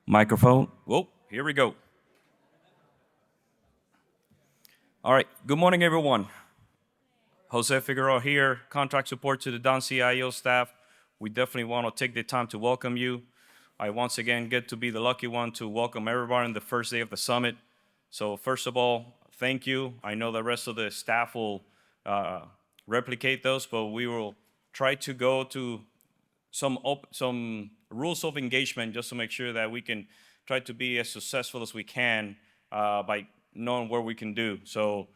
Microphone. Whoa, here we go. All right. Good morning, everyone. Jose Figueroa here, contract support to the Don CIO staff. We definitely want to take the time to welcome you. I once again get to be the lucky one to welcome everybody on the first day of the summit. So first of all, thank you. I know the rest of the staff will replicate those, but we will try to go to some rules of engagement just to make sure that we can try to be as successful as we can by knowing what we can do. So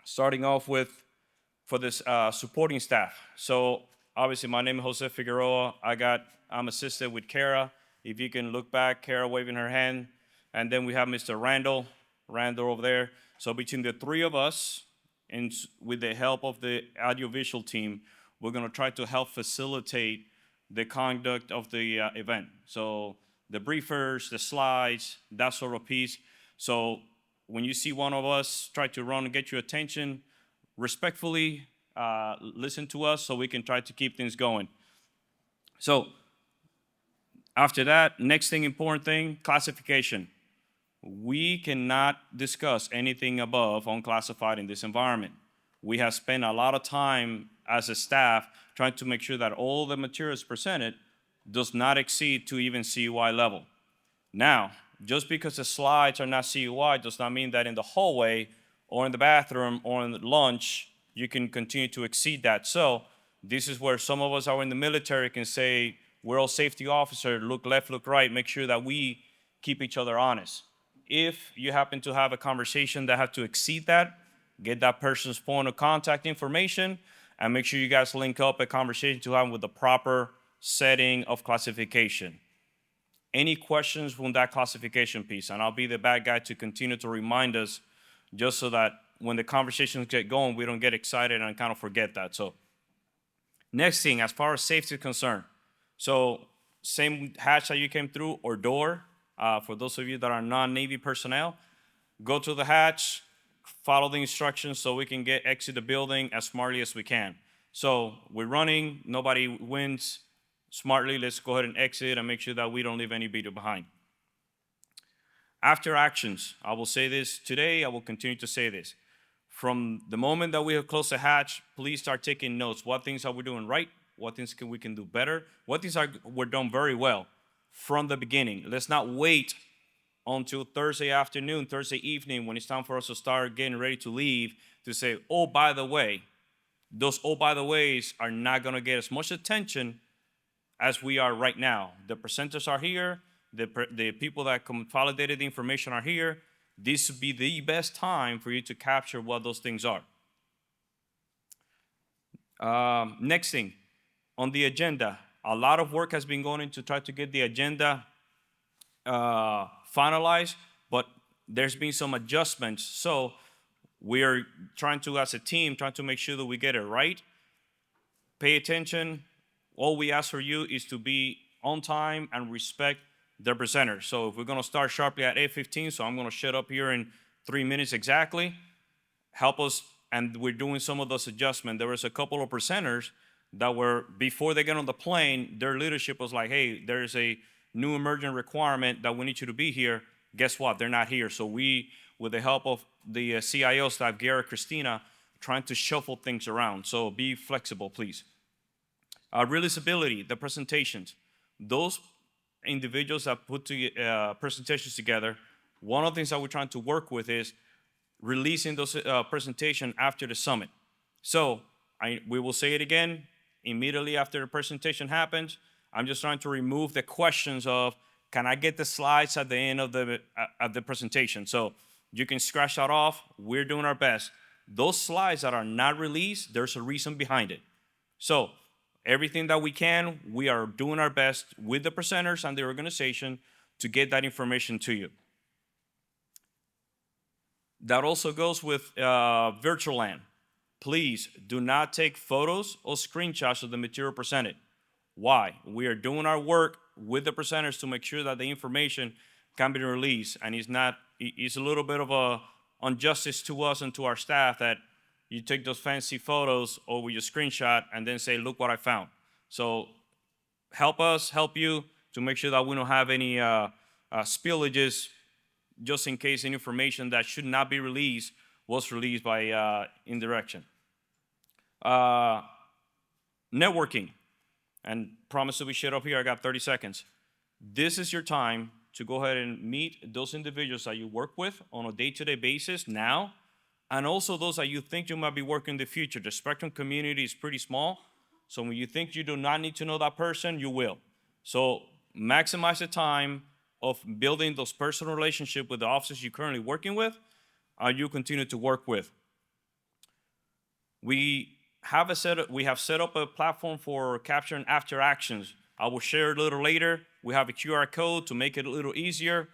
starting off with for this supporting staff. So obviously my name is Jose Figueroa. I'm assisted with Kara. If you can look back, Kara waving her hand. And then we have Mr. Randall over there. So between the three of us, and with the help of the audiovisual team, we're gonna try to help facilitate the conduct of the event. So the briefers, the slides, that sort of piece. So when you see one of us try to run and get your attention, respectfully listen to us so we can try to keep things going. So after that, next thing, important thing, classification. We cannot discuss anything above unclassified in this environment. We have spent a lot of time as a staff trying to make sure that all the materials presented does not exceed to even CUI level. Now, just because the slides are not CUI does not mean that in the hallway or in the bathroom or in lunch, you can continue to exceed that. So this is where some of us are in the military can say, we're all safety officer, look left, look right, make sure that we keep each other honest. If you happen to have a conversation that have to exceed that, get that person's point of contact information and make sure you guys link up a conversation to have with the proper setting of classification. Any questions from that classification piece? And I'll be the bad guy to continue to remind us just so that when the conversations get going, we don't get excited and kind of forget that. So next thing, as far as safety is concerned. So same hatch that you came through or door, for those of you that are non-Navy personnel, go to the hatch, follow the instructions so we can exit the building as smartly as we can. So we're running, nobody wins. Smartly, let's go ahead and exit and make sure that we don't leave any video behind. After actions, I will say this today, I will continue to say this. From the moment that we have closed the hatch, please start taking notes. What things are we doing right? What things we can do better? What things we're done very well from the beginning? Let's not wait until Thursday afternoon, Thursday evening, when it's time for us to start getting ready to leave to say, oh, by the way, those oh, by the ways are not gonna get as much attention as we are right now. The presenters are here, the people that consolidated the information are here. This would be the best time for you to capture what those things are. Next thing, on the agenda, a lot of work has been going in to try to get the agenda finalized, but there's been some adjustments. So we are trying to, as a team, trying to make sure that we get it right. Pay attention. All we ask for you is to be on time and respect the presenters. So if we're gonna start sharply at 8:15, so I'm gonna shut up here in 3 minutes exactly, help us, and we're doing some of those adjustments. There was a couple of presenters that were, before they get on the plane, their leadership was like, hey, there's a new emergent requirement that we need you to be here. Guess what? They're not here. So we, with the help of the CIO staff, Garrett, Christina, trying to shuffle things around. So be flexible, please. Releasability, the presentations. Those individuals that put presentations together, one of the things that we're trying to work with is releasing those presentations after the summit. So we will say it again, immediately after the presentation happens, I'm just trying to remove the questions of, can I get the slides at the end of the presentation? So you can scratch that off. We're doing our best. Those slides that are not released, there's a reason behind it. So everything that we can, we are doing our best with the presenters and the organization to get that information to you. That also goes with virtual land. Please do not take photos or screenshots of the material presented. Why? We are doing our work with the presenters to make sure that the information can be released, and it's a little bit of a injustice to us and to our staff that you take those fancy photos or with your screenshot and then say, look what I found. So help us help you to make sure that we don't have any spillages, just in case any information that should not be released was released by indirection. Networking, and promise to be shut up here, I got 30 seconds. This is your time to go ahead and meet those individuals that you work with on a day-to-day basis now, and also those that you think you might be working in the future. The Spectrum community is pretty small, so when you think you do not need to know that person, you will. So maximize the time of building those personal relationships with the officers you're currently working with, you continue to work with. We have set up a platform for capturing after actions. I will share a little later. We have a QR code to make it a little easier.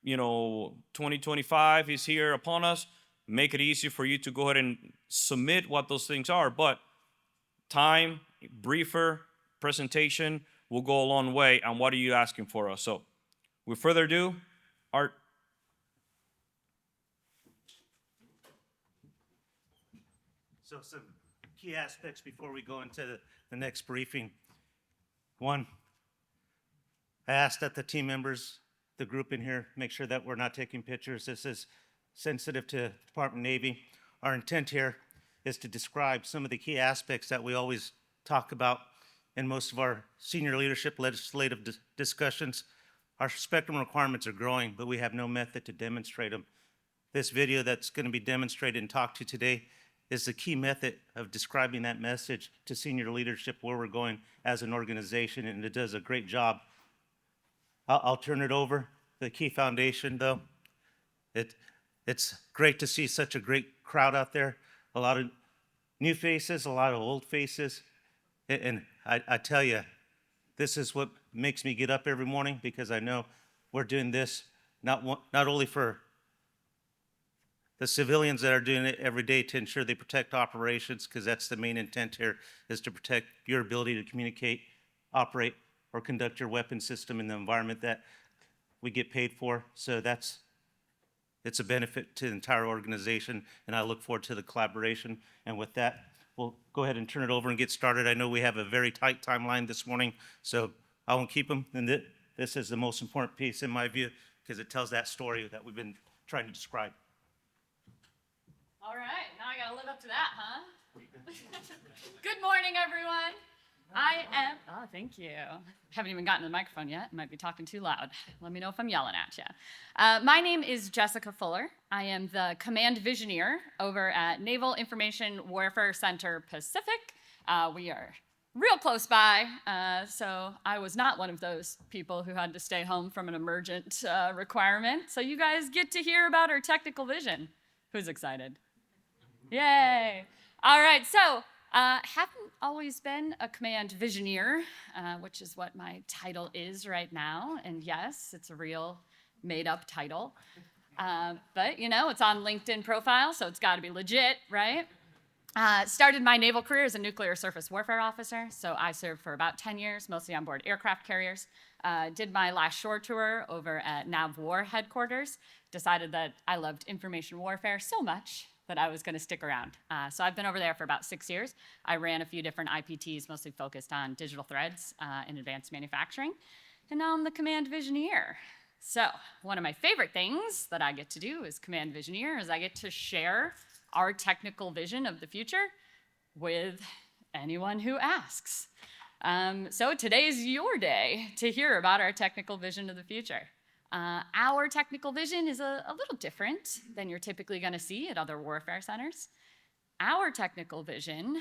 2025 is here upon us. Make it easy for you to go ahead and submit what those things are. But time, briefer presentation will go a long way. And what are you asking for us? So with further ado, Art. So some key aspects before we go into the next briefing. One, I asked that the team members, the group in here, make sure that we're not taking pictures. This is sensitive to Department of Navy. Our intent here is to describe some of the key aspects that we always talk about in most of our senior leadership legislative discussions. Our spectrum requirements are growing, but we have no method to demonstrate them. This video that's going to be demonstrated and talked to today is the key method of describing that message to senior leadership where we're going as an organization, and it does a great job. I'll turn it over. The key foundation, though, it's great to see such a great crowd out there, a lot of new faces, a lot of old faces, and I tell you, this is what makes me get up every morning, because I know we're doing this not only for the civilians that are doing it every day to ensure they protect operations, because that's the main intent here, is to protect your ability to communicate, operate, or conduct your weapon system in the environment that we get paid for. So it's a benefit to the entire organization, and I look forward to the collaboration. And with that, we'll go ahead and turn it over and get started. I know we have a very tight timeline this morning, so I won't keep them. And this is the most important piece in my view, because it tells that story that we've been trying to describe. All right, now I gotta live up to that, huh? Good morning, everyone. Oh, thank you. Haven't even gotten to the microphone yet. Might be talking too loud. Let me know if I'm yelling at you. My name is Jessica Fuller. I am the Command Visioneer over at Naval Information Warfare Center Pacific. We are real close by, so I was not one of those people who had to stay home from an emergent requirement. So you guys get to hear about our technical vision. Who's excited? Yay! All right, so haven't always been a Command Visioneer, which is what my title is right now. And yes, it's a real made-up title. But, it's on LinkedIn profile, so it's got to be legit, right? Started my naval career as a nuclear surface warfare officer, so I served for about 10 years, mostly on board aircraft carriers. Did my last shore tour over at NAVWAR headquarters. Decided that I loved information warfare so much that I was going to stick around. So I've been over there for about 6 years. I ran a few different IPTs, mostly focused on digital threads and advanced manufacturing. And now I'm the Command Visioneer. So one of my favorite things that I get to do as Command Visioneer is I get to share our technical vision of the future with anyone who asks. So today's your day to hear about our technical vision of the future. Our technical vision is a little different than you're typically going to see at other warfare centers. Our technical vision,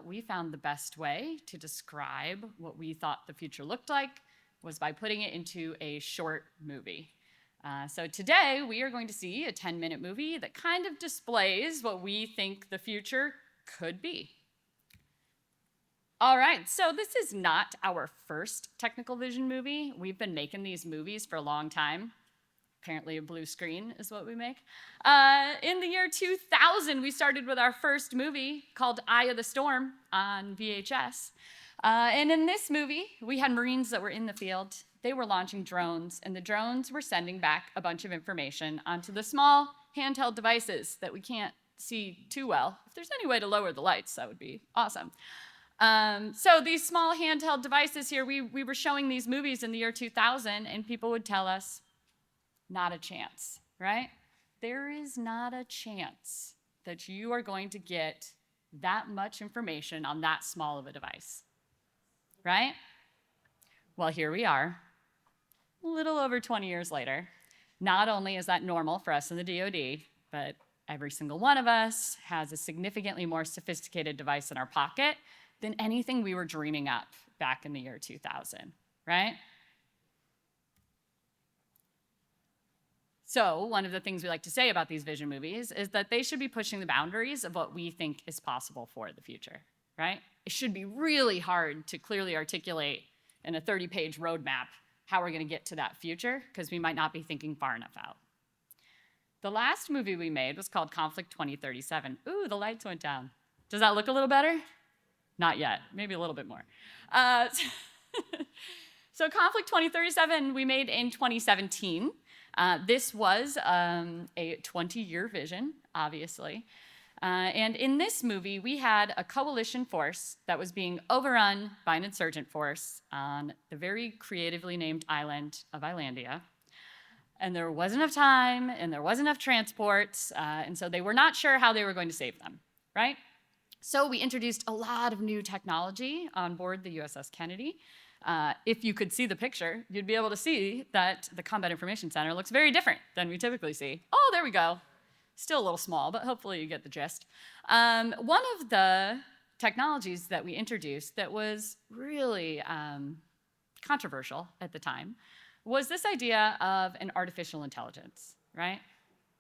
we found the best way to describe what we thought the future looked like was by putting it into a short movie. So today we are going to see a 10-minute movie that kind of displays what we think the future could be. All right, so this is not our first technical vision movie. We've been making these movies for a long time. Apparently a blue screen is what we make. In the year 2000, we started with our first movie called Eye of the Storm on VHS. And in this movie, we had Marines that were in the field. They were launching drones, and the drones were sending back a bunch of information onto the small handheld devices that we can't see too well. If there's any way to lower the lights, that would be awesome. So these small handheld devices here, we were showing these movies in the year 2000, and people would tell us, not a chance, right? There is not a chance that you are going to get that much information on that small of a device, right? Well, here we are, a little over 20 years later. Not only is that normal for us in the DoD, but every single one of us has a significantly more sophisticated device in our pocket than anything we were dreaming up back in the year 2000, right? So one of the things we like to say about these vision movies is that they should be pushing the boundaries of what we think is possible for the future, right? It should be really hard to clearly articulate in a 30-page roadmap how we're going to get to that future, because we might not be thinking far enough out. The last movie we made was called Conflict 2037. Ooh, the lights went down. Does that look a little better? Not yet, maybe a little bit more. So Conflict 2037 we made in 2017. This was a 20-year vision, obviously. And in this movie, we had a coalition force that was being overrun by an insurgent force on the very creatively named island of Islandia. And there wasn't enough time, and there wasn't enough transport, and so they were not sure how they were going to save them, right? So we introduced a lot of new technology on board the USS Kennedy. If you could see the picture, you'd be able to see that the Combat Information Center looks very different than we typically see. Oh, there we go. Still a little small, but hopefully you get the gist. One of the technologies that we introduced that was really controversial at the time was this idea of an artificial intelligence, right?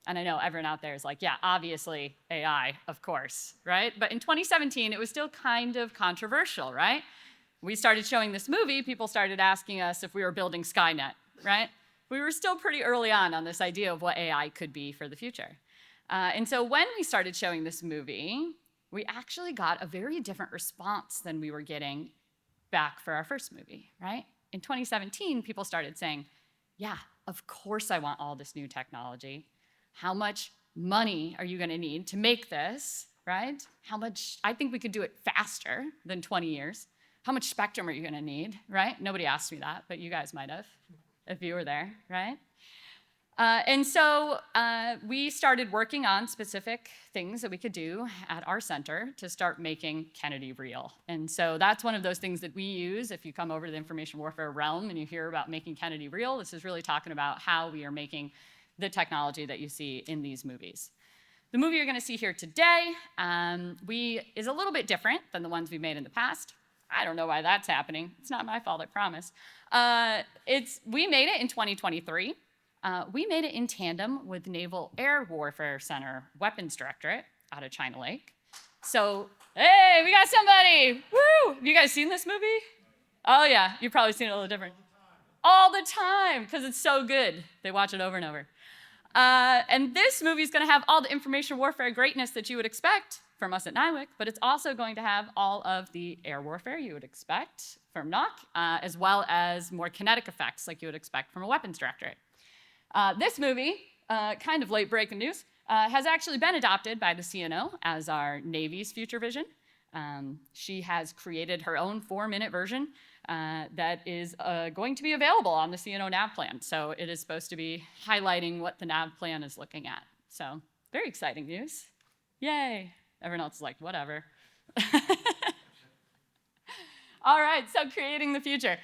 And I know everyone out there is like, yeah, obviously AI, of course, right? But in 2017, it was still kind of controversial, right? We started showing this movie, people started asking us if we were building Skynet, right? We were still pretty early on this idea of what AI could be for the future. And so when we started showing this movie, we actually got a very different response than we were getting back for our first movie, right? In 2017, people started saying, yeah, of course I want all this new technology. How much money are you going to need to make this, right? How much, I think we could do it faster than 20 years. How much spectrum are you going to need, right? Nobody asked me that, but you guys might have if you were there, right? And so we started working on specific things that we could do at our center to start making Kennedy real. And so that's one of those things that we use. If you come over to the information warfare realm and you hear about making Kennedy real, this is really talking about how we are making the technology that you see in these movies. The movie you're going to see here today is a little bit different than the ones we've made in the past. I don't know why that's happening. It's not my fault, I promise. We made it in 2023. We made it in tandem with Naval Air Warfare Center Weapons Directorate out of China Lake. So, hey, we got somebody! Woo! Have you guys seen this movie? Oh yeah, you've probably seen it a little different. All the time, because it's so good. They watch it over and over. And this movie is going to have all the information warfare greatness that you would expect from us at NIWC, but it's also going to have all of the air warfare you would expect from NOC, as well as more kinetic effects like you would expect from a weapons directorate. This movie, kind of late breaking news, has actually been adopted by the CNO as our Navy's future vision. She has created her own 4-minute version that is going to be available on the CNO nav plan. So it is supposed to be highlighting what the nav plan is looking at. So very exciting news. Yay. Everyone else is like, whatever. All right, so creating the future.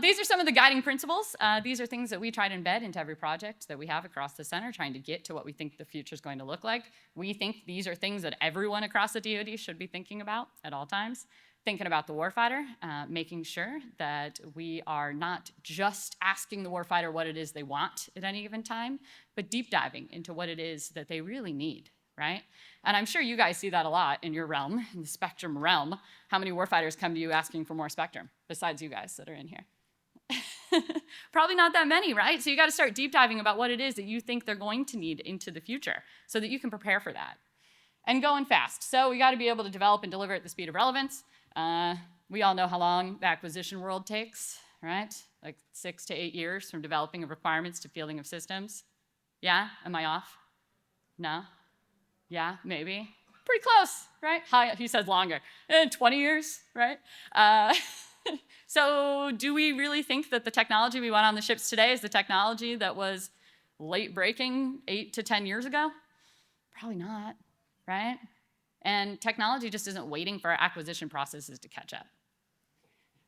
These are some of the guiding principles. These are things that we try to embed into every project that we have across the center, trying to get to what we think the future is going to look like. We think these are things that everyone across the DoD should be thinking about at all times. Thinking about the warfighter, making sure that we are not just asking the warfighter what it is they want at any given time, but deep diving into what it is that they really need. Right? And I'm sure you guys see that a lot in your realm, in the spectrum realm. How many warfighters come to you asking for more spectrum, besides you guys that are in here? Probably not that many, right? So you got to start deep diving about what it is that you think they're going to need into the future so that you can prepare for that. And going fast. So we got to be able to develop and deliver at the speed of relevance. We all know how long the acquisition world takes, right? Like 6 to 8 years from developing of requirements to fielding of systems. Yeah? Am I off? No? Yeah, maybe. pretty close, right? He says longer, 20 years, right? So do we really think that the technology we want on the ships today is the technology that was late breaking 8 to 10 years ago? Probably not, right? And technology just isn't waiting for our acquisition processes to catch up.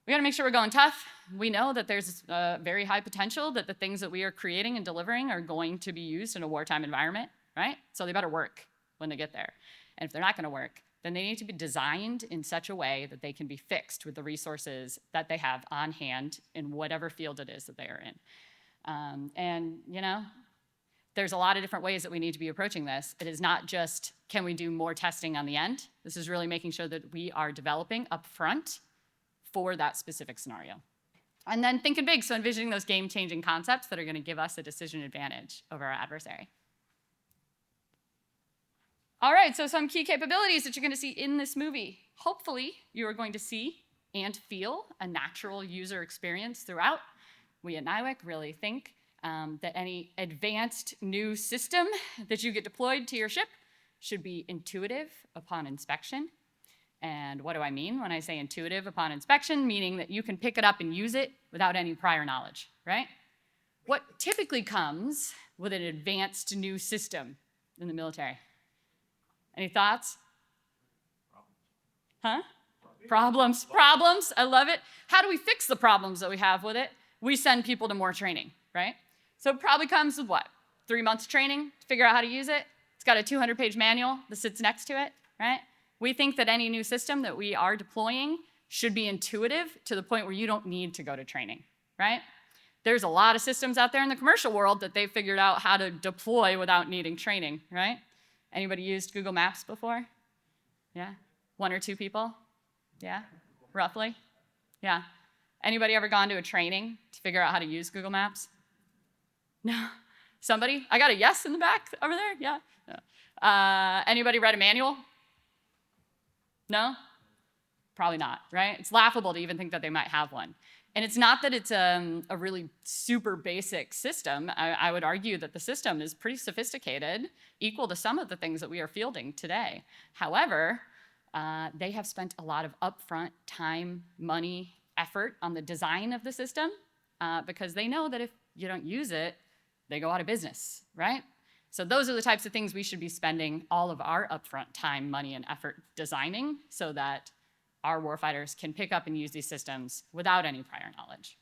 We gotta make sure we're going tough. We know that there's a very high potential that the things that we are creating and delivering are going to be used in a wartime environment, right? So they better work when they get there. And if they're not gonna work, then they need to be designed in such a way that they can be fixed with the resources that they have on hand in whatever field it is that they are in. And you know, there's a lot of different ways that we need to be approaching this. It is not just, can we do more testing on the end? This is really making sure that we are developing up front for that specific scenario. And then thinking big, so envisioning those game-changing concepts that are gonna give us a decision advantage over our adversary. All right, so some key capabilities that you're gonna see in this movie. Hopefully, you are going to see and feel a natural user experience throughout. We at NIWC really think that any advanced new system that you get deployed to your ship should be intuitive upon inspection. And what do I mean when I say intuitive upon inspection? Meaning that you can pick it up and use it without any prior knowledge, right? What typically comes with an advanced new system in the military? Any thoughts? Huh? Problems. I love it. How do we fix the problems that we have with it? We send people to more training, right? So it probably comes with what? 3 months training to figure out how to use it. It's got a 200-page manual that sits next to it, right? We think that any new system that we are deploying should be intuitive to the point where you don't need to go to training, right? There's a lot of systems out there in the commercial world that they've figured out how to deploy without needing training, right? Anybody used Google Maps before? Yeah? 1 or 2 people? Yeah? Roughly? Yeah. Anybody ever gone to a training to figure out how to use Google Maps? No? Somebody? I got a yes in the back over there? Yeah? No. Anybody read a manual? No? Probably not, right? It's laughable to even think that they might have one. And it's not that it's a really super basic system. I would argue that the system is pretty sophisticated, equal to some of the things that we are fielding today. However, they have spent a lot of upfront time, money, effort on the design of the system because they know that if you don't use it, they go out of business, right? So those are the types of things we should be spending all of our upfront time, money, and effort designing so that our warfighters can pick up and use these systems without any prior knowledge.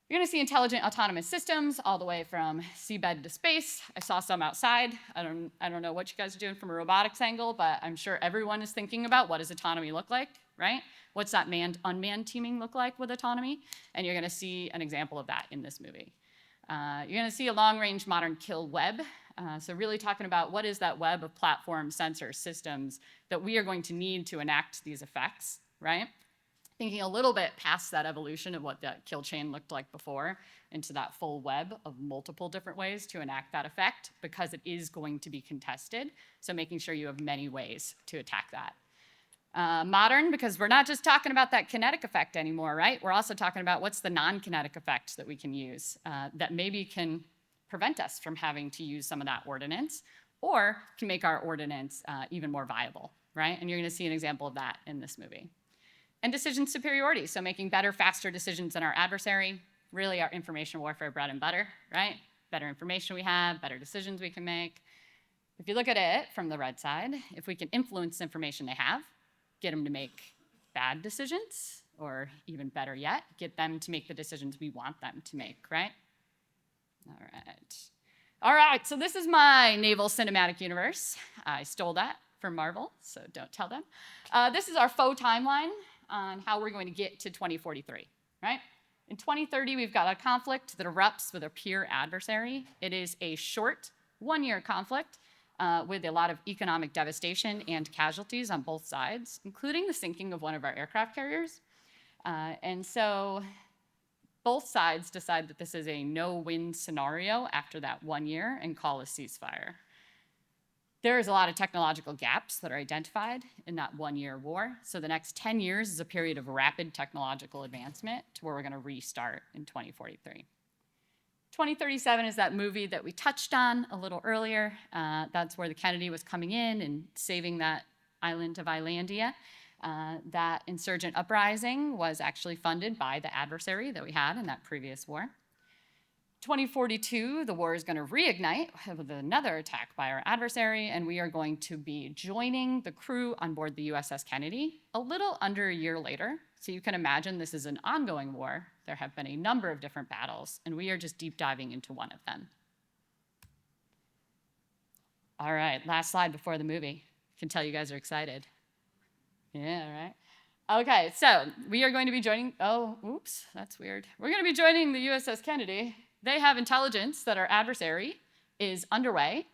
You're gonna see intelligent autonomous systems all the way from seabed to space. I saw some outside. I don't know what you guys are doing from a robotics angle, but I'm sure everyone is thinking about what does autonomy look like, right? What's that manned-unmanned teaming look like with autonomy? And you're gonna see an example of that in this movie. You're gonna see a long-range modern kill web. So really talking about what is that web of platform sensor systems that we are going to need to enact these effects, right? Thinking a little bit past that evolution of what that kill chain looked like before into that full web of multiple different ways to enact that effect because it is going to be contested. So making sure you have many ways to attack that. Modern, because we're not just talking about that kinetic effect anymore, right? We're also talking about what's the non-kinetic effect that we can use that maybe can prevent us from having to use some of that ordnance or can make our ordnance even more viable, right? And you're gonna see an example of that in this movie. And decision superiority, so making better, faster decisions than our adversary, really our information warfare bread and butter, right? Better information we have, better decisions we can make. If you look at it from the red side, if we can influence the information they have, get them to make bad decisions, or even better yet, get them to make the decisions we want them to make, right? All right, so this is my naval cinematic universe. I stole that from Marvel, so don't tell them. This is our faux timeline on how we're going to get to 2043, right? In 2030, we've got a conflict that erupts with a peer adversary. It is a short 1-year conflict with a lot of economic devastation and casualties on both sides, including the sinking of one of our aircraft carriers. And so both sides decide that this is a no-win scenario after that 1 year and call a ceasefire. There is a lot of technological gaps that are identified in that 1-year war. So the next 10 years is a period of rapid technological advancement to where we're gonna restart in 2043. 2037 is that movie that we touched on a little earlier. That's where the Kennedy was coming in and saving that island of Islandia. That insurgent uprising was actually funded by the adversary that we had in that previous war. 2042, the war is going to reignite with another attack by our adversary, and we are going to be joining the crew on board the USS Kennedy a little under a year later. So you can imagine this is an ongoing war. There have been a number of different battles, and we are just deep diving into one of them. All right, last slide before the movie. I can tell you guys are excited. Yeah, right? Okay, so we are going to be joining, oh, oops, that's weird. We're going to be joining the USS Kennedy. They have intelligence that our adversary is underway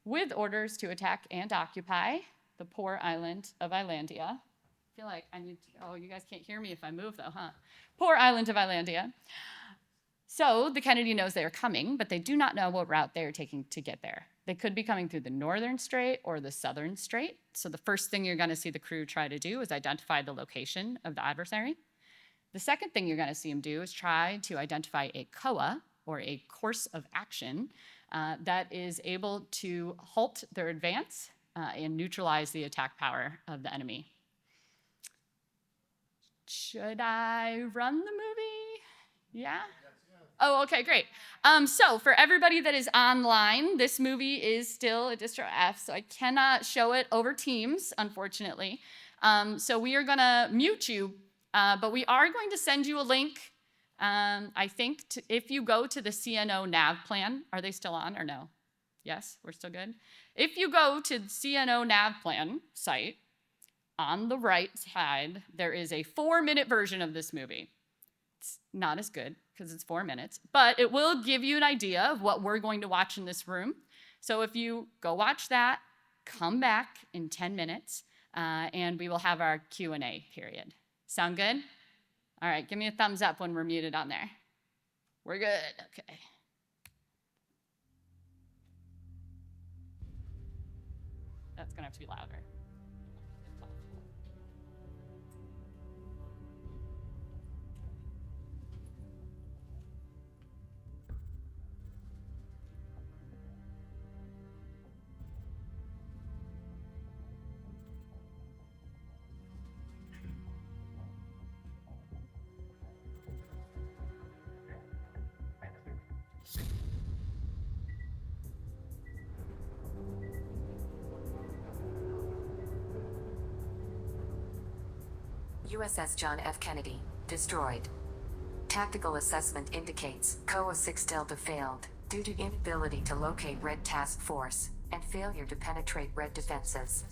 with orders to attack and occupy the poor island of Islandia. I feel like I need to, oh, you guys can't hear me if I move though, huh? Poor island of Islandia. So the Kennedy knows they are coming, but they do not know what route they are taking to get there. They could be coming through the northern strait or the southern strait. So the first thing you're going to see the crew try to do is identify the location of the adversary. The second thing you're going to see them do is try to identify a COA, or a course of action, that is able to halt their advance and neutralize the attack power of the enemy. Should I run the movie? Yeah? Oh, okay, great. So for everybody that is online, this movie is still a Distro F, so I cannot show it over Teams, unfortunately. So we are gonna mute you, but we are going to send you a link. I think if you go to the CNO nav plan, are they still on or no? Yes, we're still good? If you go to the CNO nav plan site, on the right side, there is a 4-minute version of this movie. It's not as good because it's 4 minutes, but it will give you an idea of what we're going to watch in this room. So if you go watch that, come back in 10 minutes, and we will have our Q&A period. Sound good? All right, give me a thumbs up when we're muted on there. We're good, okay. That's gonna have to be louder. USS John F. Kennedy, destroyed. Tactical assessment indicates COA 6 Delta failed due to inability to locate Red Task Force and failure to penetrate Red defenses.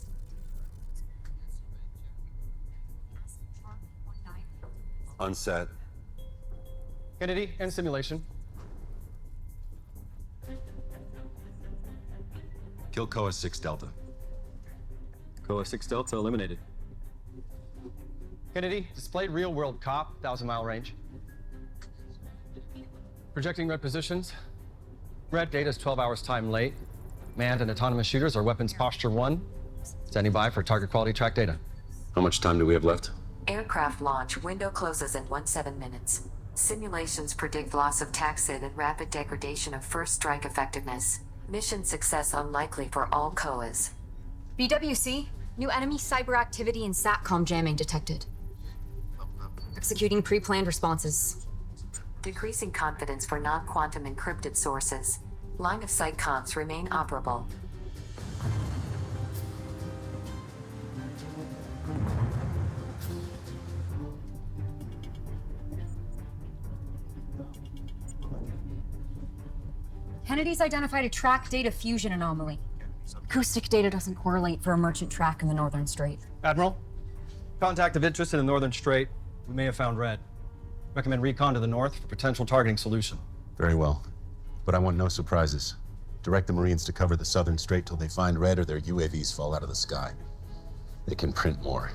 Unset. Kennedy, end simulation. Kill COA 6 Delta. COA 6 Delta eliminated. Kennedy, displayed real-world COP, 1,000-mile range. Projecting red positions. Red data is 12 hours time late. Manned and autonomous shooters are weapons posture 1. Standing by for target quality track data. How much time do we have left? Aircraft launch window closes in 17 minutes. Simulations predict loss of TACSID and rapid degradation of first strike effectiveness. Mission success unlikely for all COAs. BWC, new enemy cyber activity and SATCOM jamming detected. Executing pre-planned responses. Decreasing confidence for non-quantum encrypted sources. Line of sight comms remain operable. Kennedy's identified a track data fusion anomaly. Acoustic data doesn't correlate for a merchant track in the Northern Strait. Admiral, contact of interest in the Northern Strait. We may have found Red. Recommend recon to the north for potential targeting solution. Very well. But I want no surprises. Direct the Marines to cover the Southern Strait till they find Red or their UAVs fall out of the sky. They can print more.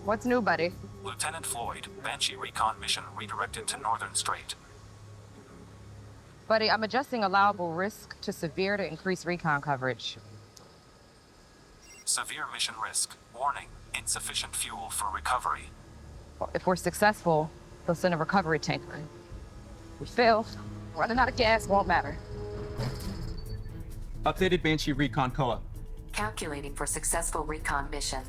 What's new, buddy? Lieutenant Floyd, Banshee recon mission redirected to Northern Strait. Buddy, I'm adjusting allowable risk to severe to increase recon coverage. Severe mission risk. Warning, insufficient fuel for recovery. If we're successful, they'll send a recovery tanker. If we fail, running out of gas won't matter. Updated Banshee recon COA. Calculating for successful recon mission.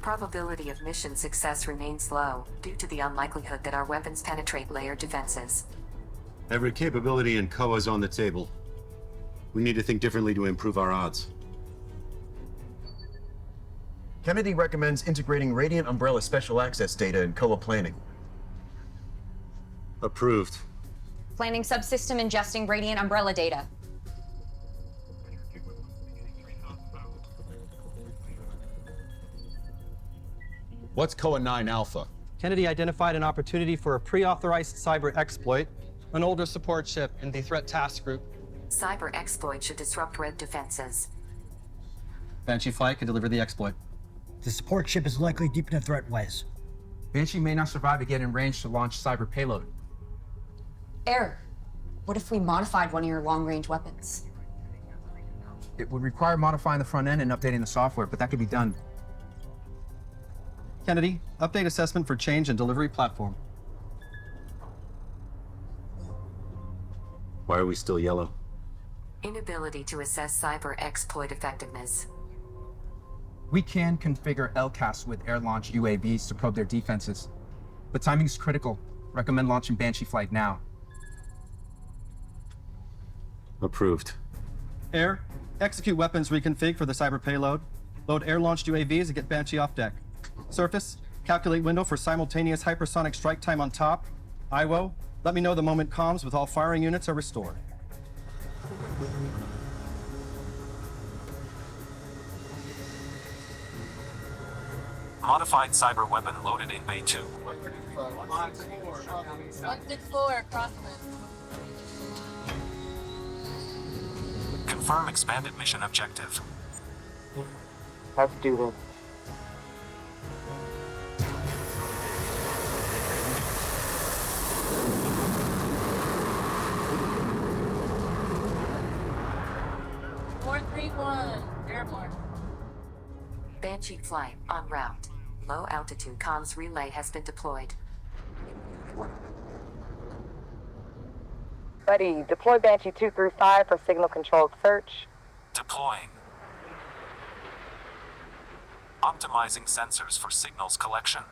Probability of mission success remains low due to the unlikelihood that our weapons penetrate layered defenses. Every capability in COA is on the table. We need to think differently to improve our odds. Kennedy recommends integrating Radiant Umbrella special access data in COA planning. Approved. Planning subsystem ingesting Radiant Umbrella data. What's COA 9 Alpha? Kennedy identified an opportunity for a pre-authorized cyber exploit, an older support ship in the threat task group. Cyber exploit should disrupt red defenses. Banshee flight could deliver the exploit. The support ship is likely deep in the threat ways. Banshee may not survive to get in range to launch cyber payload. Error. What if we modified one of your long-range weapons? It would require modifying the front end and updating the software, but that could be done. Kennedy, update assessment for change and delivery platform. Why are we still yellow? Inability to assess cyber exploit effectiveness. We can configure LCAS with air-launched UAVs to probe their defenses. But timing's critical. Recommend launching Banshee flight now. Approved. Air, execute weapons reconfig for the cyber payload. Load air-launched UAVs and get Banshee off deck. Surface, calculate window for simultaneous hypersonic strike time on top. IWO, let me know the moment comms with all firing units are restored. Modified cyber weapon loaded in Bay 2. 164, crosswind. Confirm expanded mission objective. Let's do this. Airborne. Banshee flight en route. Low altitude comms relay has been deployed. Buddy, deploy Banshee 2 through 5 for signal-controlled search. Deploying. Optimizing sensors for signals collection.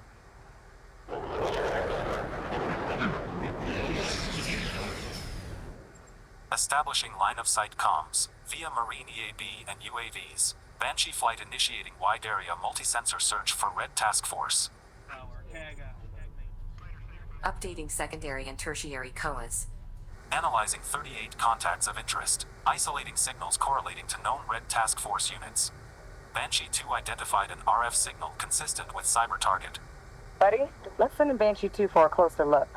Establishing line-of-sight comms via Marine EAB and UAVs. Banshee flight initiating wide area multi-sensor search for Red Task Force. Updating secondary and tertiary COAs. Analyzing 38 contacts of interest. Isolating signals correlating to known Red Task Force units. Banshee 2 identified an RF signal consistent with cyber target. Buddy, let's send in Banshee 2 for a closer look.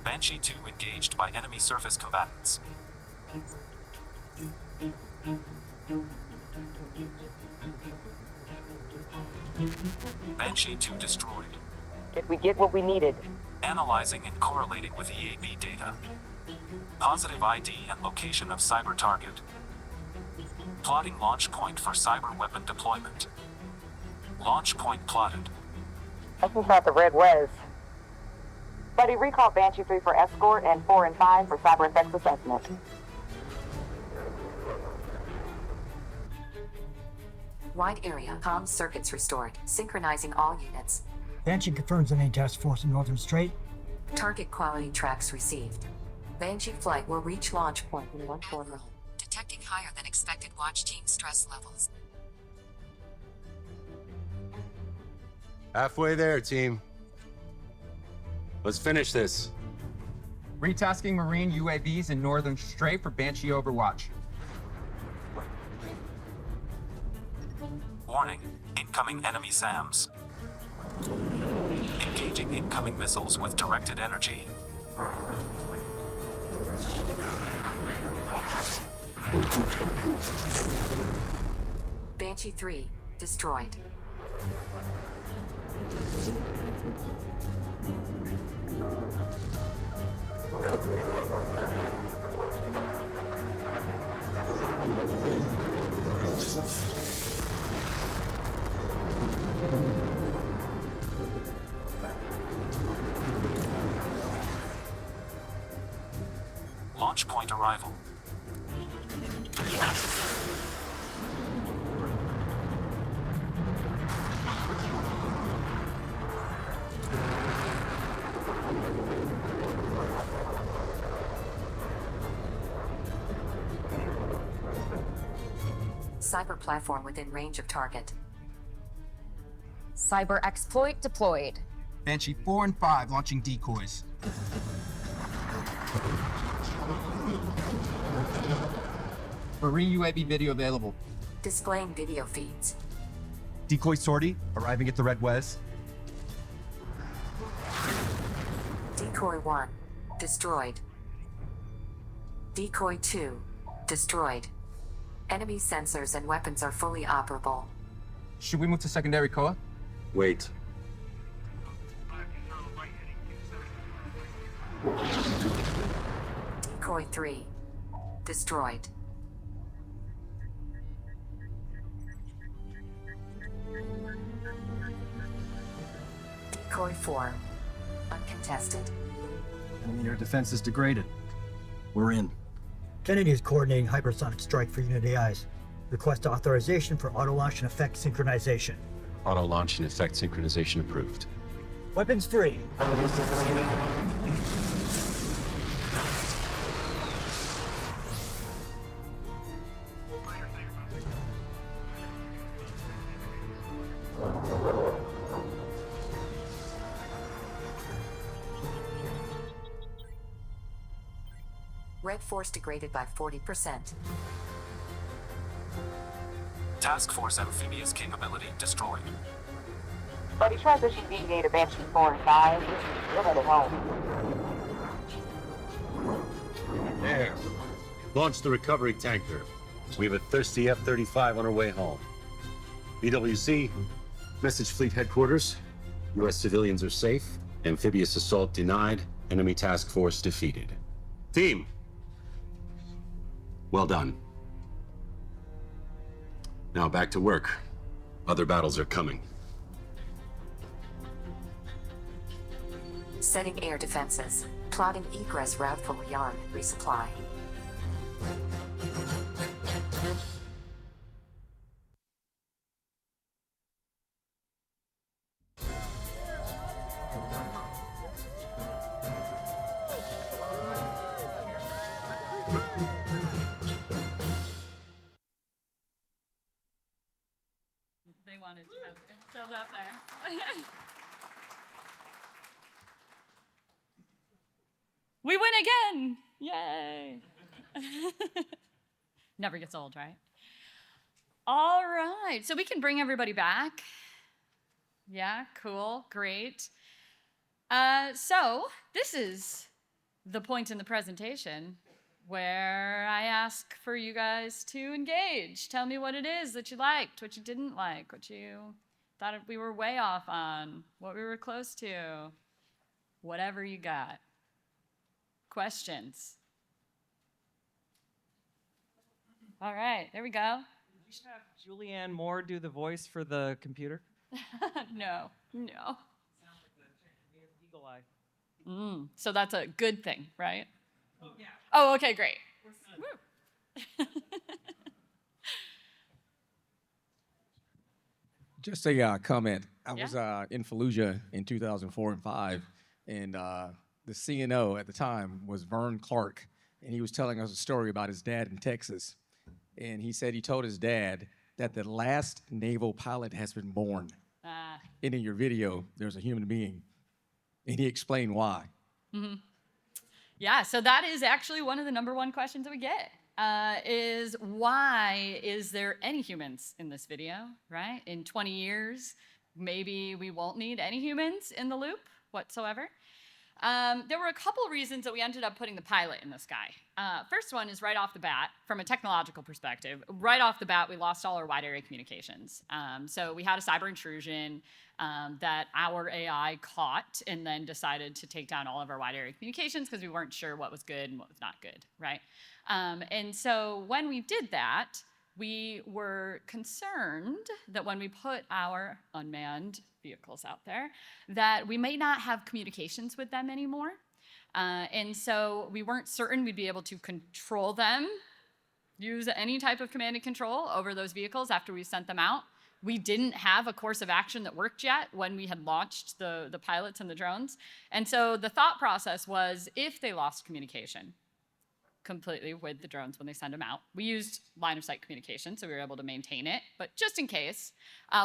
Banshee 2 engaged by enemy surface combatants. Banshee 2 destroyed. Did we get what we needed? Analyzing and correlating with EAB data. Positive ID and location of cyber target. Plotting launch point for cyber weapon deployment. Launch point plotted. That's inside the red Wes. Buddy, recall Banshee 3 for escort and 4 and 5 for cyber effects assessment. Wide area comms circuits restored. Synchronizing all units. Banshee confirms the main task force in Northern Strait. Target quality tracks received. Banshee flight will reach launch point in 149. Detecting higher than expected watch team stress levels. Halfway there, team. Let's finish this. Retasking Marine UAVs in Northern Strait for Banshee Overwatch. Warning, incoming enemy SAMs. Engaging incoming missiles with directed energy. Banshee 3 destroyed. Launch point arrival. Cyber platform within range of target. Cyber exploit deployed. Banshee 4 and 5 launching decoys. Marine UAV video available. Displaying video feeds. Decoy sortie arriving at the Red Wes. Decoy 1, destroyed. Decoy 2, destroyed. Enemy sensors and weapons are fully operable. Should we move to secondary COA? Wait. Decoy 3, destroyed. Decoy 4, uncontested. Enemy air defense is degraded. We're in. Kennedy is coordinating hypersonic strike for Unit AIs. Request authorization for auto launch and effect synchronization. Auto launch and effect synchronization approved. Weapons free. Red Force degraded by 40%. Task Force amphibious capability destroyed. Buddy, transition VA to Banshee 4 and 5. You're headed home. There. Launch the recovery tanker. We have a thirsty F-35 on our way home. NIWC, message fleet headquarters. U.S. civilians are safe. Amphibious assault denied. Enemy task force defeated. Team. Well done. Now back to work. Other battles are coming. Setting air defenses. Plotting egress route for rearm and resupply. They wanted to have themselves up there. We win again! Yay! Never gets old, right? All right, so we can bring everybody back. Yeah, cool, great. So this is the point in the presentation where I ask for you guys to engage. Tell me what it is that you liked, what you didn't like, what you thought we were way off on, what we were close to, whatever you got. Questions? All right, there we go. We should have Julianne Moore do the voice for the computer. No. Eagle eye. So that's a good thing, right? Yeah. Oh, okay, great. Woo. Just a comment. I was in Fallujah in 2004 and 5, and the CNO at the time was Vern Clark, and he was telling us a story about his dad in Texas. And he said he told his dad that the last naval pilot has been born. And in your video, there's a human being. And he explained why. Mm-hmm. Yeah, so that is actually one of the #1 questions that we get, is why is there any humans in this video, right? In 20 years, maybe we won't need any humans in the loop whatsoever. There were a couple reasons that we ended up putting the pilot in the sky. First one is right off the bat, from a technological perspective, right off the bat, we lost all our wide area communications. So we had a cyber intrusion that our AI caught and then decided to take down all of our wide area communications because we weren't sure what was good and what was not good, right? And so when we did that, we were concerned that when we put our unmanned vehicles out there, that we may not have communications with them anymore. And so we weren't certain we'd be able to control them, use any type of command and control over those vehicles after we sent them out. We didn't have a course of action that worked yet when we had launched the pilots and the drones. And so the thought process was, if they lost communication completely with the drones when they send them out, we used line of sight communication, so we were able to maintain it. But just in case,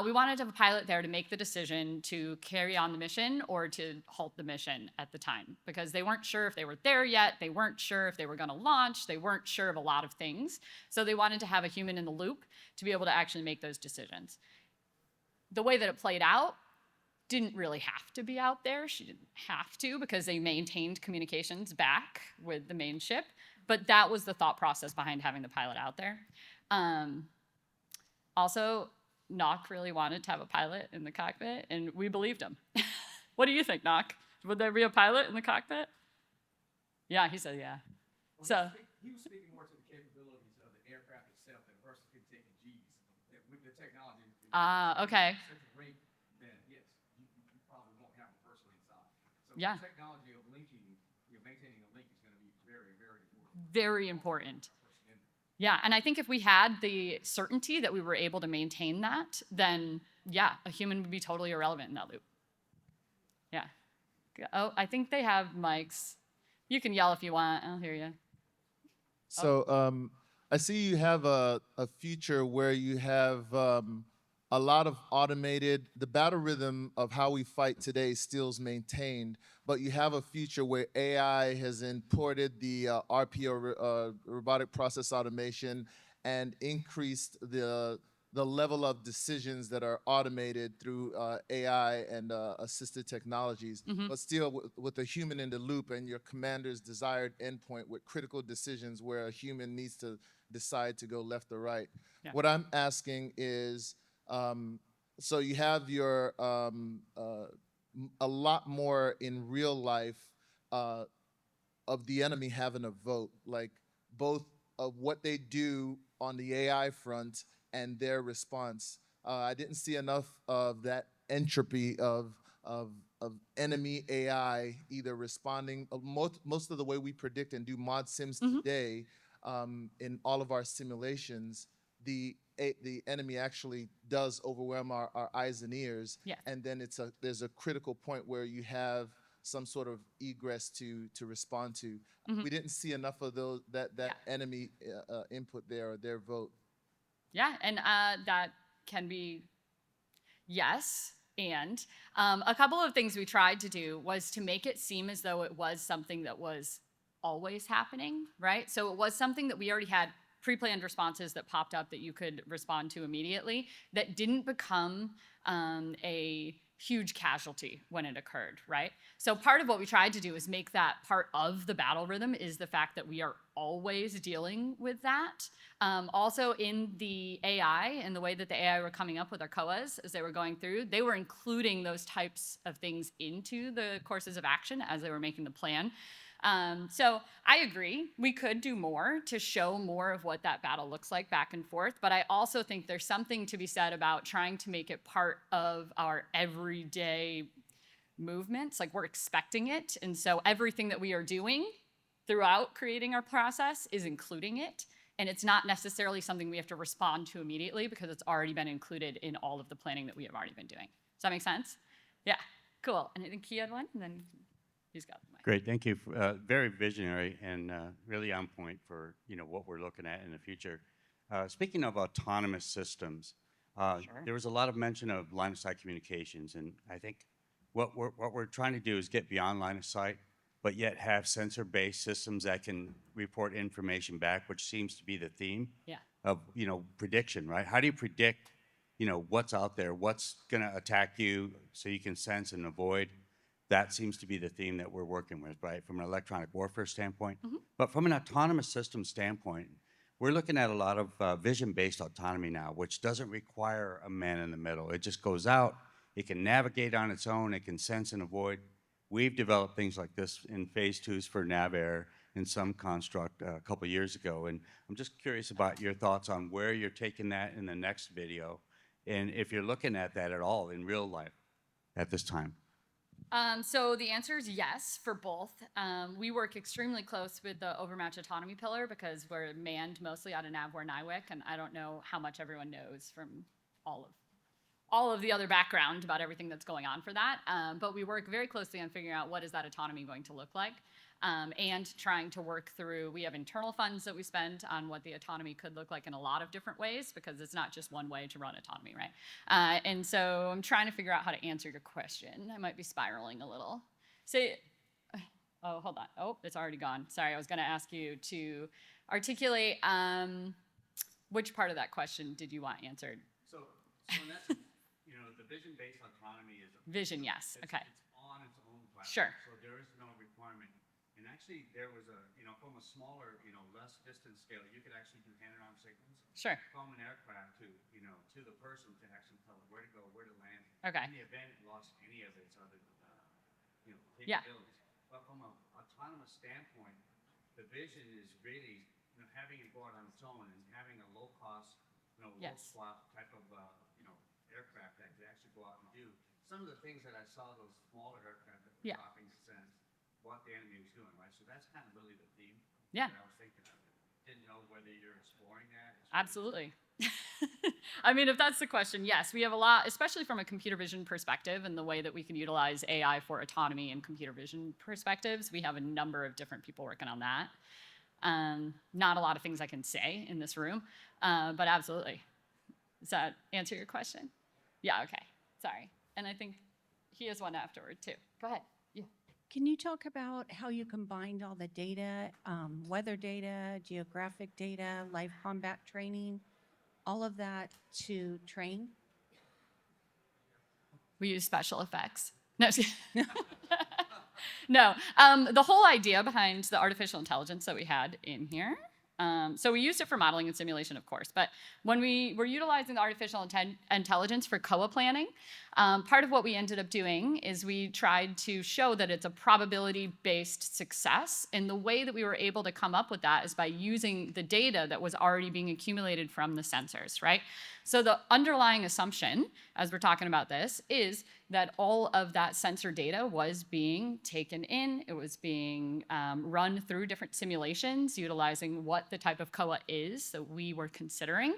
we wanted to have a pilot there to make the decision to carry on the mission or to halt the mission at the time, because they weren't sure if they were there yet, they weren't sure if they were going to launch, they weren't sure of a lot of things. So they wanted to have a human in the loop to be able to actually make those decisions. The way that it played out didn't really have to be out there. She didn't have to, because they maintained communications back with the main ship. But that was the thought process behind having the pilot out there. Also, Nock really wanted to have a pilot in the cockpit, and we believed him. What do you think, Nock? Would there be a pilot in the cockpit? Yeah, he said yeah. Well, So he was speaking more to the capabilities of the aircraft itself than versus it taking G's. With the technology. okay. Such a rate, then yes, you probably won't have a person inside. So Yeah. the technology of linking, maintaining a link is going to be very, very important. Very important. Yeah, and I think if we had the certainty that we were able to maintain that, then yeah, a human would be totally irrelevant in that loop. Yeah. Oh, I think they have mics. You can yell if you want. I'll hear you. So I see you have a future where you have a lot of automated, the battle rhythm of how we fight today still is maintained, but you have a future where AI has imported the RPO, robotic process automation, and increased the level of decisions that are automated through AI and assisted technologies, but still with a human in the loop and your commander's desired endpoint with critical decisions where a human needs to decide to go left or right. Yeah. What I'm asking is, so you have your a lot more in real life of the enemy having a vote, like both of what they do on the AI front and their response. I didn't see enough of that entropy of enemy AI either responding. Most of the way we predict and do mod sims today, in all of our simulations, the enemy actually does overwhelm our eyes and ears, Yes. and then there's a critical point where you have some sort of egress to respond to. We didn't see enough of those that enemy input there or their vote. Yeah, and that can be yes. And a couple of things we tried to do was to make it seem as though it was something that was always happening, right? So it was something that we already had pre-planned responses that popped up that you could respond to immediately that didn't become a huge casualty when it occurred, right? So part of what we tried to do is make that part of the battle rhythm is the fact that we are always dealing with that. Also in the AI and the way that the AI were coming up with our COAs as they were going through, they were including those types of things into the courses of action as they were making the plan. So I agree, we could do more to show more of what that battle looks like back and forth, but I also think there's something to be said about trying to make it part of our everyday movements, like we're expecting it, and so everything that we are doing throughout creating our process is including it, and it's not necessarily something we have to respond to immediately because it's already been included in all of the planning that we have already been doing. Does that make sense? Yeah, cool, and I think he had one, and then he's got the mic. Great, thank you. Very visionary and really on point for what we're looking at in the future. Speaking of autonomous systems, there was a lot of mention of line of sight communications, and I think what we're trying to do is get beyond line of sight, but yet have sensor-based systems that can report information back, which seems to be the theme of prediction, right? How do you predict what's out there, what's going to attack you, so you can sense and avoid? that seems to be the theme that we're working with, right, from an electronic warfare standpoint. But from an autonomous system standpoint, we're looking at a lot of vision-based autonomy now, which doesn't require a man in the middle. It just goes out, it can navigate on its own, it can sense and avoid. We've developed things like this in phase 2s for NavAir in some construct a couple years ago. And I'm just curious about your thoughts on where you're taking that in the next video, and if you're looking at that at all in real life at this time. So the answer is yes for both. We work extremely close with the overmatch autonomy pillar because we're manned mostly out of NAVWAR NIWC, and I don't know how much everyone knows from all of the other background about everything that's going on for that. But we work very closely on figuring out what is that autonomy going to look like, and trying to work through, we have internal funds that we spend on what the autonomy could look like in a lot of different ways, because it's not just one way to run autonomy, right? And so I'm trying to figure out how to answer your question. I might be spiraling a little. Oh, hold on. Oh, it's already gone. Sorry, I was gonna ask you to articulate which part of that question did you want answered? So in essence, the vision-based autonomy is Vision, yes. Okay. It's on its own platform. Sure. So there is no requirement. And actually, there was from a smaller, less distant scale, you could actually do hand-around signals. Sure. From an aircraft to the person to actually tell it where to go, where to land. Okay. In the event it lost any of its other, Yeah. capabilities. But from an autonomous standpoint, the vision is really, having it go out on its own and having a low-cost, low Yes. swap type of, aircraft that could actually go out and do some of the things that I saw those smaller aircraft that were Yeah. dropping sense what the enemy was doing, right? So that's kind of really the theme Yeah. that I was thinking of. Didn't know whether you're exploring that. Absolutely. I mean, if that's the question, yes, we have a lot, especially from a computer vision perspective and the way that we can utilize AI for autonomy and computer vision perspectives. We have a number of different people working on that. Not a lot of things I can say in this room, but absolutely. Does that answer your question? Yeah, okay. Sorry. And I think he has one afterward too. Go ahead. Yeah. Can you talk about how you combined all the data, weather data, geographic data, live combat training, all of that to train? We use special effects. No, no. The whole idea behind the artificial intelligence that we had in here, so we used it for modeling and simulation, of course, but when we were utilizing the artificial intelligence for COA planning, part of what we ended up doing is we tried to show that it's a probability-based success, and the way that we were able to come up with that is by using the data that was already being accumulated from the sensors, right? So the underlying assumption, as we're talking about this, is that all of that sensor data was being taken in, it was being run through different simulations, utilizing what the type of COA is that we were considering,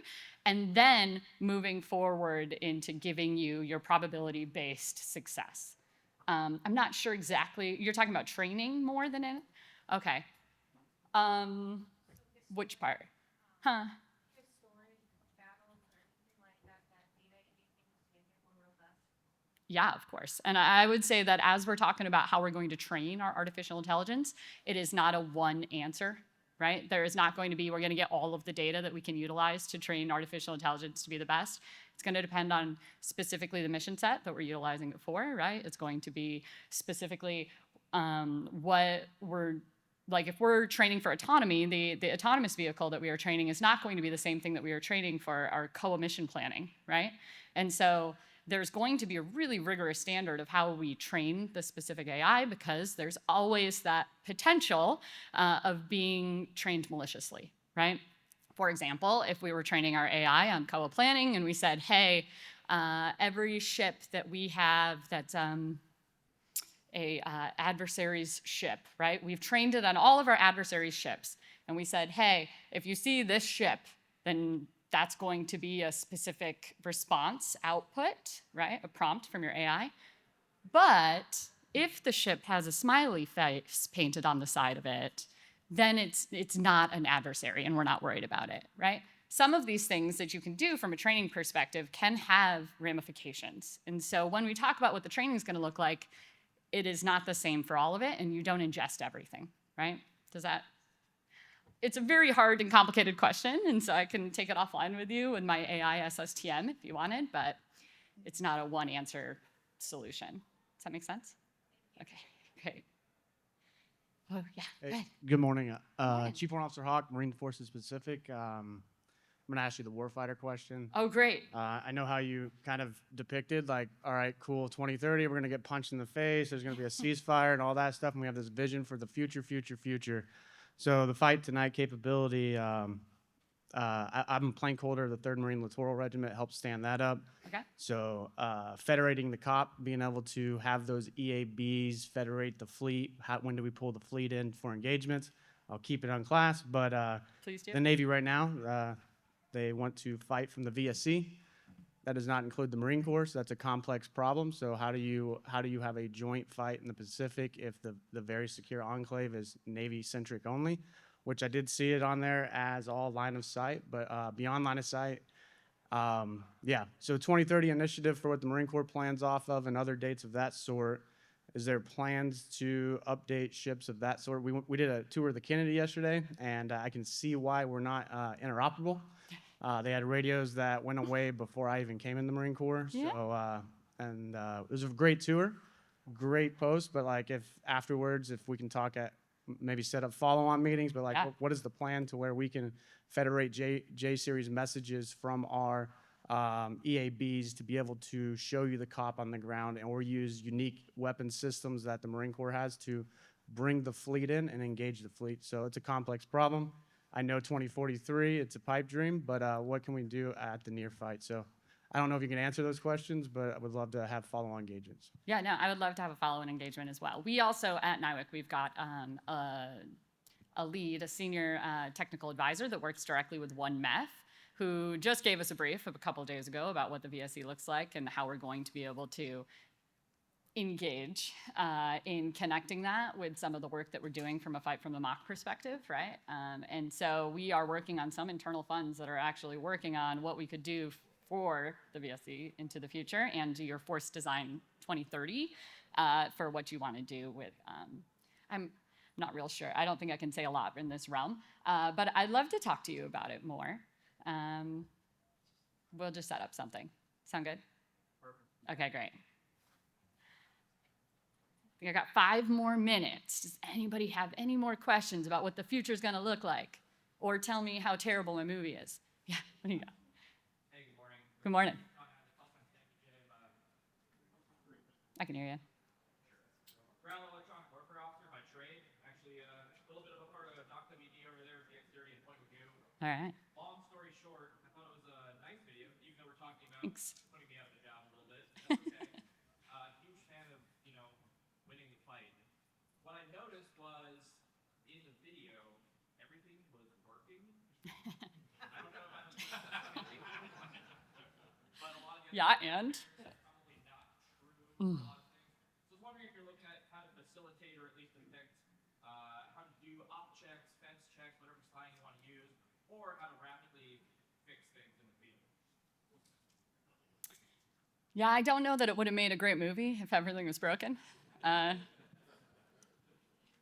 and then moving forward into giving you your probability-based success. I'm not sure exactly, you're talking about training more than it? Okay. Which part? Huh? Yeah, of course. And I would say that as we're talking about how we're going to train our artificial intelligence, it is not a one answer, right? There is not going to be, we're going to get all of the data that we can utilize to train artificial intelligence to be the best. It's going to depend on specifically the mission set that we're utilizing it for, right? It's going to be specifically what we're, like if we're training for autonomy, the autonomous vehicle that we are training is not going to be the same thing that we are training for our COA mission planning, right? And so there's going to be a really rigorous standard of how we train the specific AI, because there's always that potential of being trained maliciously, right? For example, if we were training our AI on COA planning and we said, hey, every ship that we have that's a adversary's ship, right? We've trained it on all of our adversary's ships. And we said, hey, if you see this ship, then that's going to be a specific response output, right? A prompt from your AI. But if the ship has a smiley face painted on the side of it, then it's not an adversary and we're not worried about it, right? Some of these things that you can do from a training perspective can have ramifications. And so when we talk about what the training is going to look like, it is not the same for all of it, and you don't ingest everything, right? Does that? It's a very hard and complicated question, and so I can take it offline with you with my AI SSTM if you wanted, but it's not a one answer solution. Does that make sense? Okay, great. Oh, yeah, go Hey, ahead. good morning. Chief Warrant Officer Hawk, Marine Forces Pacific. I'm going to ask you the warfighter question. Oh, great. I know how you kind of depicted, like, all right, cool, 2030, we're going to get punched in the face, there's going to be a ceasefire and all that stuff, and we have this vision for the future. So the fight tonight capability, I'm a plank holder of the 3rd Marine Littoral Regiment, helped stand that up. Okay. So federating the COP, being able to have those EABs federate the fleet, when do we pull the fleet in for engagements? I'll keep it on class, but Please do. the Navy right now, they want to fight from the VSC. That does not include the Marine Corps, so that's a complex problem. So how do you have a joint fight in the Pacific if the very secure enclave is Navy-centric only? Which I did see it on there as all line of sight, but beyond line of sight, yeah. So 2030 initiative for what the Marine Corps plans off of and other dates of that sort. Is there plans to update ships of that sort? We did a tour of the Kennedy yesterday, and I can see why we're not interoperable. They had radios that went away before I even came in the Marine Corps. Yeah. So, it was a great tour, great post, but like if afterwards, if we can talk at, maybe set up follow-on meetings, but like Yeah. what is the plan to where we can federate J-series messages from our EABs to be able to show you the COP on the ground, and or use unique weapon systems that the Marine Corps has to bring the fleet in and engage the fleet. So it's a complex problem. I know 2043, it's a pipe dream, but what can we do at the near fight? So I don't know if you can answer those questions, but I would love to have follow-on engagements. Yeah, no, I would love to have a follow-on engagement as well. We also, at NIWC, we've got a lead, a senior technical advisor that works directly with 1MEF, who just gave us a brief a couple days ago about what the VSE looks like and how we're going to be able to engage in connecting that with some of the work that we're doing from a fight from the mock perspective, right? And so we are working on some internal funds that are actually working on what we could do for the VSE into the future and do your force design 2030 for what you want to do with, I'm not real sure. I don't think I can say a lot in this realm, but I'd love to talk to you about it more. We'll just set up something. Sound good? Perfect. Okay, great. I think I got 5 more minutes. Does anybody have any more questions about what the future is going to look like? Or tell me how terrible my movie is? Yeah, what do you got? Hey, good morning. Good morning. I can hear you. Ground electronic warfare officer by trade. Actually, a little bit of a part of DocWD over there, the X30 and Point Review. All right. Long story short, I thought it was a nice video, even though we're talking about Thanks. putting me out of the job a little bit. That's okay. Huge fan of, winning the fight. What I noticed was in the video, everything was working. I don't know about but a lot of the Yeah, and? probably not true. So I was wondering if you're looking at how to facilitate or at least depict how to do op checks, fence checks, whatever style you want to use, or how to rapidly fix things in the field. Yeah, I don't know that it would have made a great movie if everything was broken.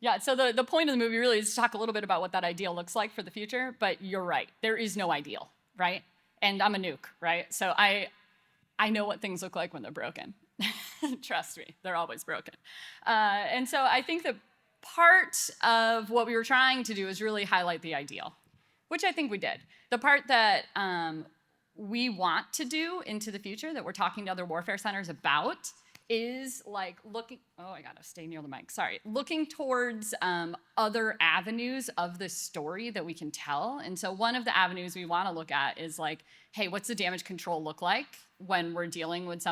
Yeah, so the point of the movie really is to talk a little bit about what that ideal looks like for the future, but you're right. There is no ideal, right? And I'm a nuke, right? So I know what things look like when they're broken. Trust me, they're always broken. And so I think that part of what we were trying to do is really highlight the ideal, which I think we did. The part that we want to do into the future that we're talking to other warfare centers about is like looking, oh, I gotta stay near the mic, sorry. Looking towards other avenues of the story that we can tell. And so one of the avenues we wanna look at is like, hey, what's the damage control look like when we're dealing with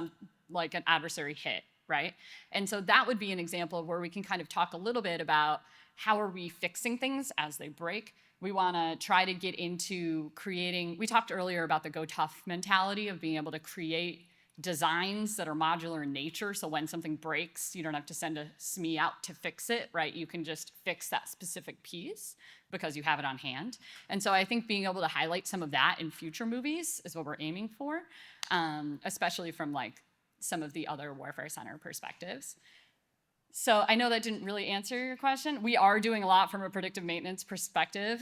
like an adversary hit, right? And so that would be an example of where we can kind of talk a little bit about how are we fixing things as they break. We wanna try to get into creating, we talked earlier about the go tough mentality of being able to create designs that are modular in nature, so when something breaks, you don't have to send a SME out to fix it, right? You can just fix that specific piece because you have it on hand. And so I think being able to highlight some of that in future movies is what we're aiming for, especially from like some of the other warfare center perspectives. So I know that didn't really answer your question. We are doing a lot from a predictive maintenance perspective.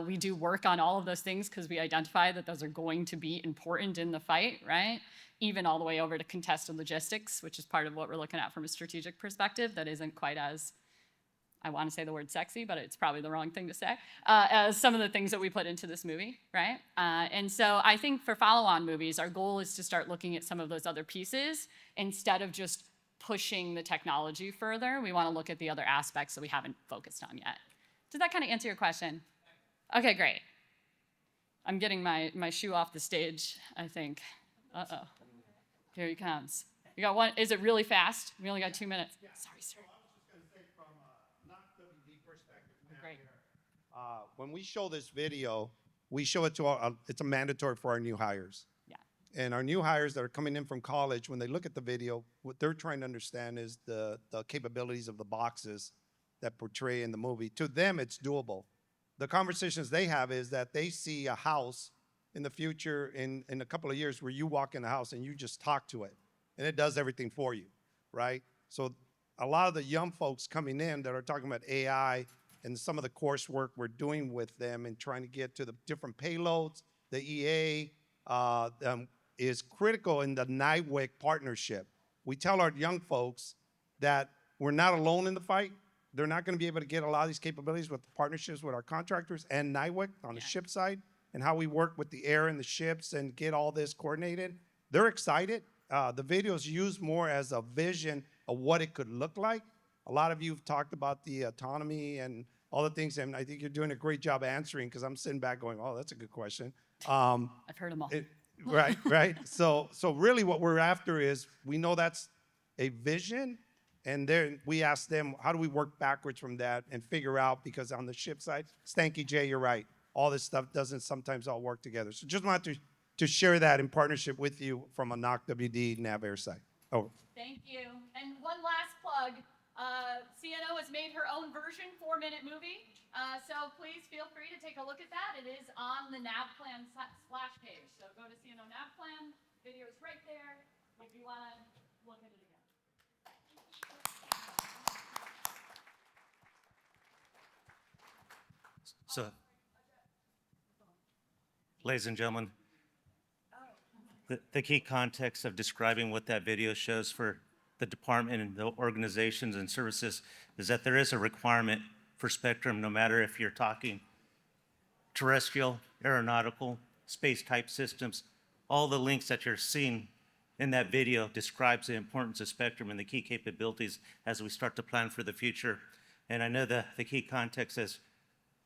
We do work on all of those things because we identify that those are going to be important in the fight, right? Even all the way over to contested logistics, which is part of what we're looking at from a strategic perspective that isn't quite as, I want to say the word sexy, but it's probably the wrong thing to say, as some of the things that we put into this movie, right? And so I think for follow-on movies, our goal is to start looking at some of those other pieces instead of just pushing the technology further. We want to look at the other aspects that we haven't focused on yet. Does that kind of answer your question? Okay, great. I'm getting my shoe off the stage, I think. Uh-oh. Here he comes. You got one. Is it really fast? We only got 2 minutes. Sorry, sir. Great. When we show this video, we show it to it's a mandatory for our new hires. Yeah. And our new hires that are coming in from college, when they look at the video, what they're trying to understand is the capabilities of the boxes that portray in the movie. To them, it's doable. The conversations they have is that they see a house in the future in a couple of years where you walk in the house and you just talk to it and it does everything for you, right? So a lot of the young folks coming in that are talking about AI and some of the coursework we're doing with them and trying to get to the different payloads, the EA is critical in the NIWC partnership. We tell our young folks that we're not alone in the fight. They're not going to be able to get a lot of these capabilities with the partnerships with our contractors and NIWC on the ship side and how we work with the air and the ships and get all this coordinated. They're excited. The video is used more as a vision of what it could look like. A lot of you have talked about the autonomy and all the things, and I think you're doing a great job answering because I'm sitting back going, oh, that's a good question. I've heard them all. Right. So really what we're after is we know that's a vision, and then we ask them, how do we work backwards from that and figure out, because on the ship side, Stanky Jay, you're right. All this stuff doesn't sometimes all work together. So just wanted to share that in partnership with you from a NOC-WD Nav Air side. Over. Thank you. And one last plug. CNO has made her own version, 4-minute movie. So please feel free to take a look at that. It is on the NavPlan splash page. So go to CNO NavPlan. Video is right there if you want to look at it again. So, ladies and gentlemen, the key context of describing what that video shows for the department and the organizations and services is that there is a requirement for spectrum, no matter if you're talking terrestrial, aeronautical, space-type systems. All the links that you're seeing in that video describes the importance of spectrum and the key capabilities as we start to plan for the future. And I know the key context is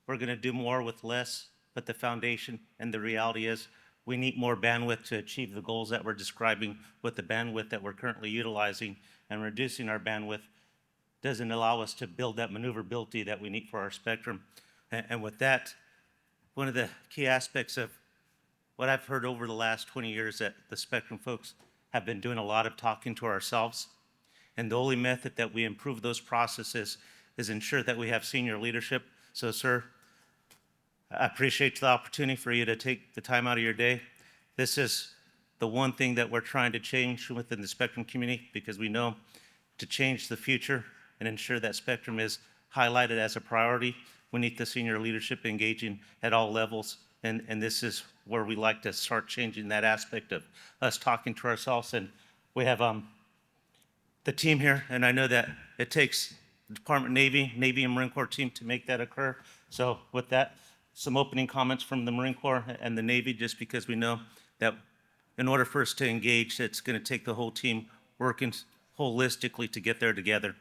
we're going to do more with less, but the foundation and the reality is we need more bandwidth to achieve the goals that we're describing with the bandwidth that we're currently utilizing, and reducing our bandwidth doesn't allow us to build that maneuverability that we need for our spectrum. And with that, one of the key aspects of what I've heard over the last 20 years that the spectrum folks have been doing a lot of talking to ourselves. And the only method that we improve those processes is ensure that we have senior leadership. So, sir, I appreciate the opportunity for you to take the time out of your day. This is the one thing that we're trying to change within the spectrum community, because we know to change the future and ensure that spectrum is highlighted as a priority, we need the senior leadership engaging at all levels. And this is where we like to start changing that aspect of us talking to ourselves. And we have the team here, and I know that it takes the Department of Navy and Marine Corps team to make that occur. So with that, some opening comments from the Marine Corps and the Navy, just because we know that in order for us to engage, it's going to take the whole team working holistically to get there together.